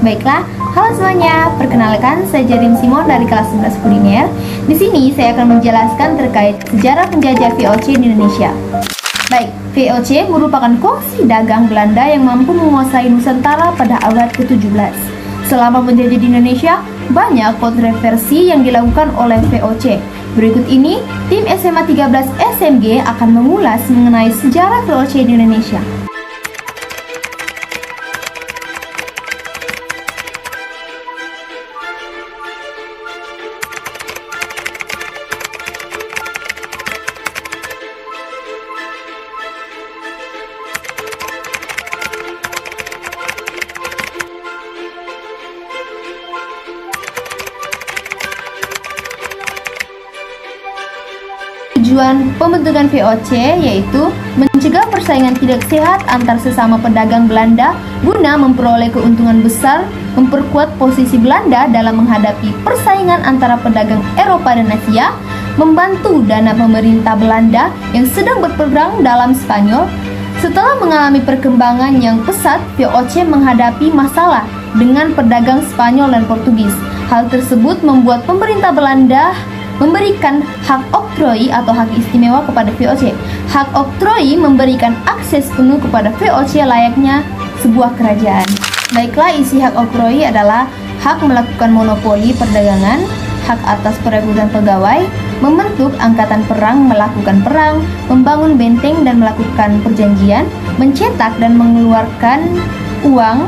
Baiklah, halo semuanya. Perkenalkan, saya Jarim Simon dari kelas 11 kuliner. Di sini saya akan menjelaskan terkait sejarah penjajah VOC di Indonesia. Baik, VOC merupakan kongsi dagang Belanda yang mampu menguasai Nusantara pada abad ke-17. Selama menjajah di Indonesia, banyak kontroversi yang dilakukan oleh VOC. Berikut ini, tim SMA 13 SMG akan mengulas mengenai sejarah VOC di Indonesia. Tujuan pembentukan VOC yaitu mencegah persaingan tidak sehat antar sesama pedagang Belanda guna memperoleh keuntungan besar, memperkuat posisi Belanda dalam menghadapi persaingan antara pedagang Eropa dan Asia, membantu dana pemerintah Belanda yang sedang berperang dalam Spanyol. Setelah mengalami perkembangan yang pesat, VOC menghadapi masalah dengan pedagang Spanyol dan Portugis. Hal tersebut membuat pemerintah Belanda memberikan hak oktroi atau hak istimewa kepada VOC. Hak oktroi memberikan akses penuh kepada VOC layaknya sebuah kerajaan. Baiklah, isi hak oktroi adalah hak melakukan monopoli perdagangan, hak atas perekrutan pegawai, membentuk angkatan perang, melakukan perang, membangun benteng dan melakukan perjanjian, mencetak dan mengeluarkan uang.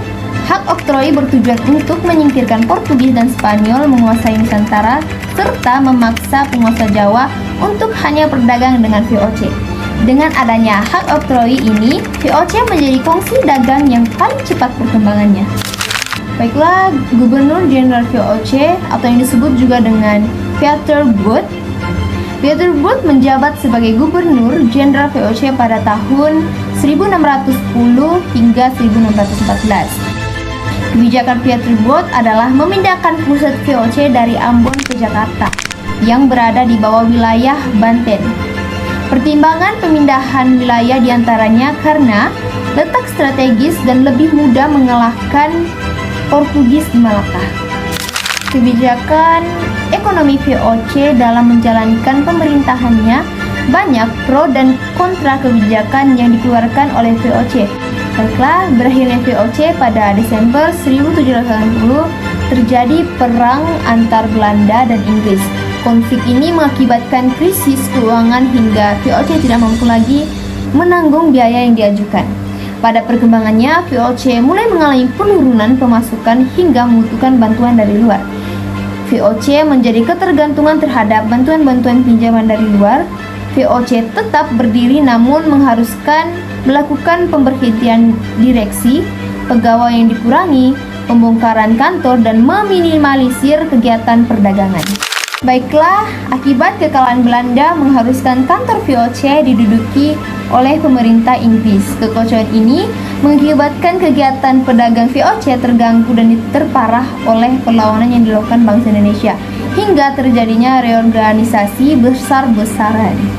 Hak oktroi bertujuan untuk menyingkirkan Portugis dan Spanyol menguasai Nusantara serta memaksa penguasa Jawa untuk hanya berdagang dengan VOC. Dengan adanya hak oktroi ini, VOC menjadi kongsi dagang yang paling cepat perkembangannya. Baiklah, Gubernur Jenderal VOC atau yang disebut juga dengan Pieter Both. Pieter Both menjabat sebagai Gubernur Jenderal VOC pada tahun 1610 hingga 1614. Kebijakan Pieter Both adalah memindahkan pusat VOC dari Ambon ke Jakarta yang berada di bawah wilayah Banten. Pertimbangan pemindahan wilayah diantaranya karena letak strategis dan lebih mudah mengalahkan Portugis di Malaka. Kebijakan ekonomi VOC dalam menjalankan pemerintahannya banyak pro dan kontra kebijakan yang dikeluarkan oleh VOC. Baiklah, berakhirnya VOC pada Desember 1780 terjadi perang antar Belanda dan Inggris. Konflik ini mengakibatkan krisis keuangan hingga VOC tidak mampu lagi menanggung biaya yang diajukan. Pada perkembangannya, VOC mulai mengalami penurunan pemasukan hingga membutuhkan bantuan dari luar. VOC menjadi ketergantungan terhadap bantuan-bantuan pinjaman dari luar. VOC tetap berdiri namun mengharuskan melakukan pemberhentian direksi, pegawai yang dikurangi, pembongkaran kantor, dan meminimalisir kegiatan perdagangan. Baiklah, akibat kekalahan Belanda mengharuskan kantor VOC diduduki oleh pemerintah Inggris. Kekacauan ini mengakibatkan kegiatan pedagang VOC terganggu dan terparah oleh perlawanan yang dilakukan bangsa Indonesia hingga terjadinya reorganisasi besar-besaran.